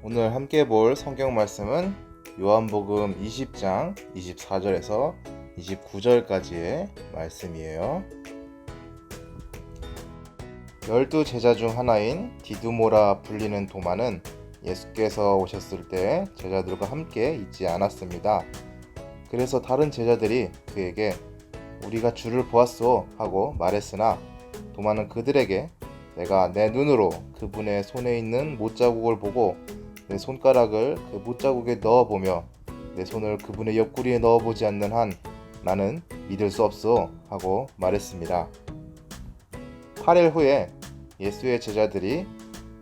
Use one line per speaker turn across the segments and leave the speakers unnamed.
오늘 함께 볼 성경 말씀은 요한복음 20장 24절에서 29절까지의 말씀이에요. 12 제자 중 하나인 디두모라 불리는 도마는 예수께서 오셨을 때 제자들과 함께 있지 않았습니다. 그래서 다른 제자들이 그에게 우리가 주를 보았소 하고 말했으나 도마는 그들에게 내가 내 눈으로 그분의 손에 있는 못자국을 보고 내 손가락을 그 못자국에 넣어보며 내 손을 그분의 옆구리에 넣어보지 않는 한 나는 믿을 수 없소 하고 말했습니다. 8일 후에 예수의 제자들이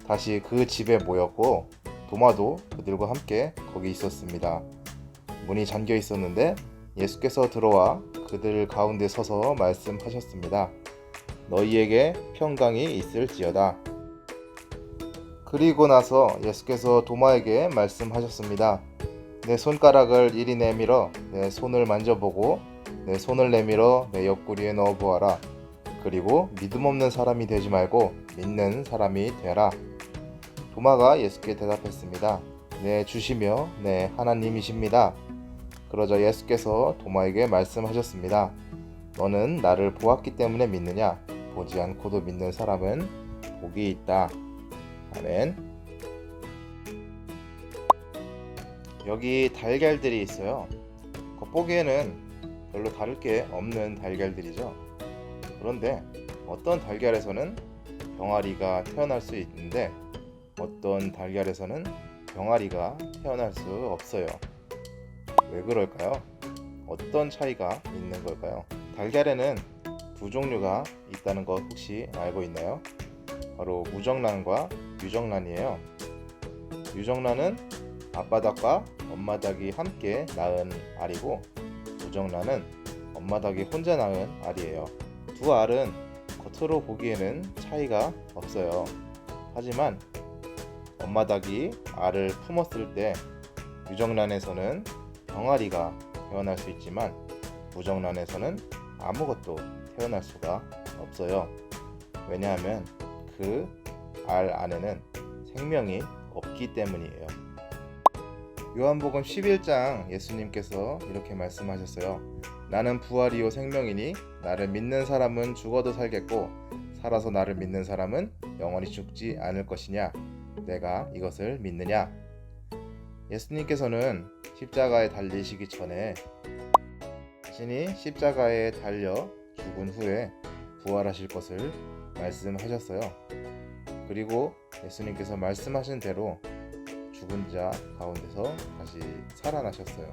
다시 그 집에 모였고 도마도 그들과 함께 거기 있었습니다. 문이 잠겨 있었는데 예수께서 들어와 그들 가운데 서서 말씀하셨습니다. 너희에게 평강이 있을지어다. 그리고 나서 예수께서 도마에게 말씀하셨습니다. 내 손가락을 이리 내밀어 내 손을 만져보고 내 손을 내밀어 내 옆구리에 넣어보아라. 그리고 믿음 없는 사람이 되지 말고 믿는 사람이 되라. 도마가 예수께 대답했습니다. 내 주시며 내 하나님이십니다. 그러자 예수께서 도마에게 말씀하셨습니다. 너는 나를 보았기 때문에 믿느냐? 보지 않고도 믿는 사람은 복이 있다. 아멘. 여기 달걀들이 있어요. 겉보기에는 별로 다를 게 없는 달걀들이죠. 그런데 어떤 달걀에서는 병아리가 태어날 수 있는데 어떤 달걀에서는 병아리가 태어날 수 없어요. 왜 그럴까요? 어떤 차이가 있는 걸까요? 달걀에는 두 종류가 있다는 것 혹시 알고 있나요? 바로 무정란과 유정란이에요. 유정란은 아빠 닭과 엄마 닭이 함께 낳은 알이고 무정란은 엄마 닭이 혼자 낳은 알이에요. 두 알은 겉으로 보기에는 차이가 없어요. 하지만 엄마 닭이 알을 품었을 때 유정란에서는 병아리가 태어날 수 있지만 무정란에서는 아무것도 태어날 수가 없어요. 왜냐하면 그 알 안에는 생명이 없기 때문이에요. 요한복음 11장 예수님께서 이렇게 말씀하셨어요. 나는 부활이요 생명이니 나를 믿는 사람은 죽어도 살겠고 살아서 나를 믿는 사람은 영원히 죽지 않을 것이냐? 내가 이것을 믿느냐? 예수님께서는 십자가에 달리시기 전에 자신이 십자가에 달려 죽은 후에 부활하실 것을 말씀하셨어요. 그리고 예수님께서 말씀하신 대로 죽은 자 가운데서 다시 살아나셨어요.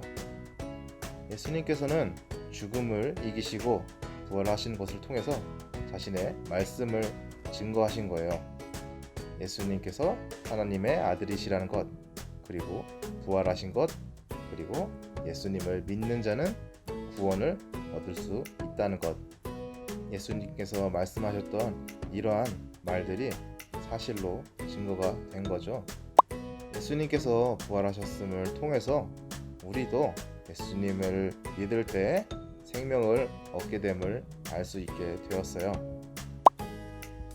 예수님께서는 죽음을 이기시고 부활하신 것을 통해서 자신의 말씀을 증거하신 거예요. 예수님께서 하나님의 아들이시라는 것, 그리고 부활하신 것, 그리고 예수님을 믿는 자는 구원을 얻을 수 있다는 것. 예수님께서 말씀하셨던 이러한 말들이 사실로 증거가 된 거죠. 예수님께서 부활하셨음을 통해서 우리도 예수님을 믿을 때 생명을 얻게 됨을 알 수 있게 되었어요.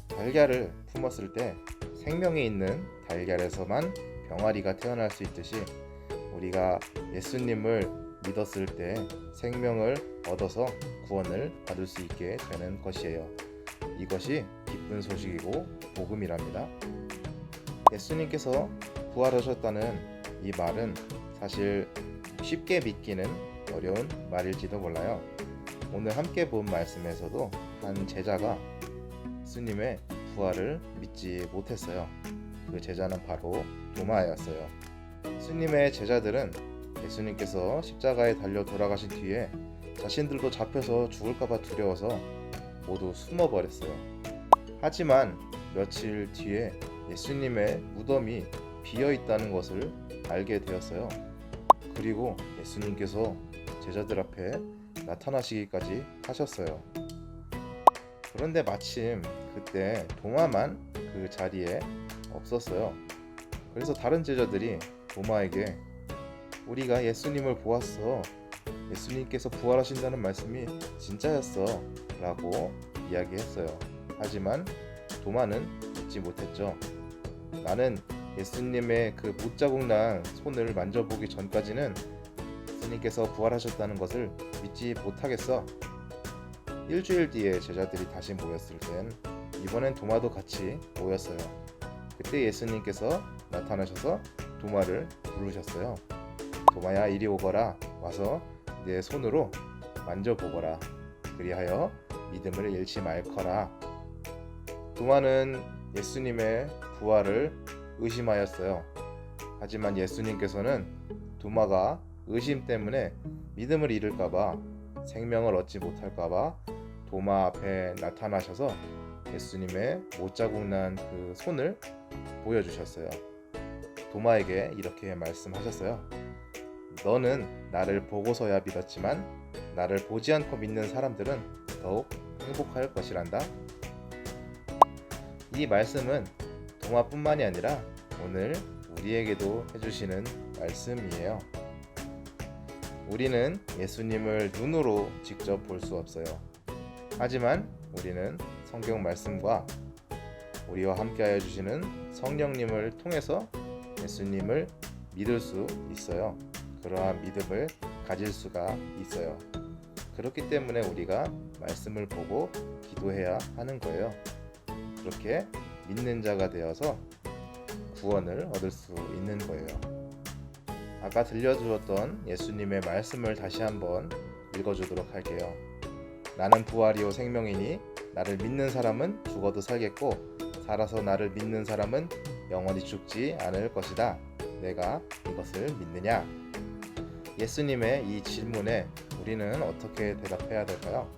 달걀을 품었을 때 생명이 있는 달걀에서만 병아리가 태어날 수 있듯이 우리가 예수님을 믿었을 때 생명을 얻어서 구원을 받을 수 있게 되는 것이에요. 이것이 기쁜 소식이고 복음이랍니다. 예수님께서 부활하셨다는 이 말은 사실 쉽게 믿기는 어려운 말일지도 몰라요. 오늘 함께 본 말씀에서도 한 제자가 예수님의 부활을 믿지 못했어요. 그 제자는 바로 도마였어요. 예수님의 제자들은 예수님께서 십자가에 달려 돌아가신 뒤에 자신들도 잡혀서 죽을까봐 두려워서 모두 숨어버렸어요. 하지만 며칠 뒤에 예수님의 무덤이 비어있다는 것을 알게 되었어요. 그리고 예수님께서 제자들 앞에 나타나시기까지 하셨어요. 그런데 마침 그때 도마만 그 자리에 없었어요. 그래서 다른 제자들이 도마에게 우리가 예수님을 보았어. 예수님께서 부활하신다는 말씀이 진짜였어 라고 이야기했어요. 하지만 도마는 믿지 못했죠. 나는 예수님의 그 못자국 난 손을 만져보기 전까지는 예수님께서 부활하셨다는 것을 믿지 못하겠어. 일주일 뒤에 제자들이 다시 모였을 땐 이번엔 도마도 같이 모였어요. 그때 예수님께서 나타나셔서 도마를 부르셨어요. 도마야, 이리 오거라. 와서 내 손으로 만져보거라. 그리하여 믿음을 잃지 말거라. 도마는 예수님의 부활을 의심하였어요. 하지만 예수님께서는 도마가 의심 때문에 믿음을 잃을까봐, 생명을 얻지 못할까봐 도마 앞에 나타나셔서 예수님의 못자국 난 그 손을 보여주셨어요. 도마에게 이렇게 말씀하셨어요. 너는 나를 보고서야 믿었지만 나를 보지 않고 믿는 사람들은 더욱 행복할 것이란다. 이 말씀은 도마뿐만이 아니라 오늘 우리에게도 해주시는 말씀이에요. 우리는 예수님을 눈으로 직접 볼 수 없어요. 하지만 우리는 성경 말씀과 우리와 함께하여 주시는 성령님을 통해서 예수님을 믿을 수 있어요. 그러한 믿음을 가질 수가 있어요. 그렇기 때문에 우리가 말씀을 보고 기도해야 하는 거예요. 그렇게 믿는 자가 되어서 구원을 얻을 수 있는 거예요. 아까 들려주었던 예수님의 말씀을 다시 한번 읽어주도록 할게요. 나는 부활이요 생명이니 나를 믿는 사람은 죽어도 살겠고 살아서 나를 믿는 사람은 영원히 죽지 않을 것이다. 내가 이것을 믿느냐? 예수님의 이 질문에 우리는 어떻게 대답해야 될까요?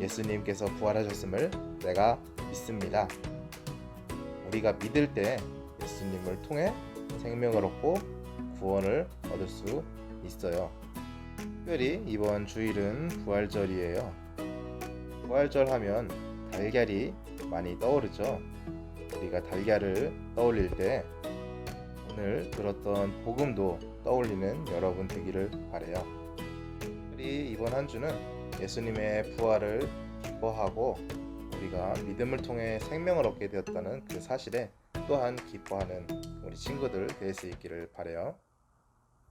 예수님께서 부활하셨음을 내가 믿습니다. 우리가 믿을 때 예수님을 통해 생명을 얻고 구원을 얻을 수 있어요. 특별히 이번 주일은 부활절이에요. 부활절 하면 달걀이 많이 떠오르죠. 우리가 달걀을 떠올릴 때 오늘 들었던 복음도 떠올리는 여러분 되기를 바라요. 특별히 이번 한 주는 예수님의 부활을 기뻐하고 우리가 믿음을 통해 생명을 얻게 되었다는 그 사실에 또한 기뻐하는 우리 친구들 될 수 있기를 바라요.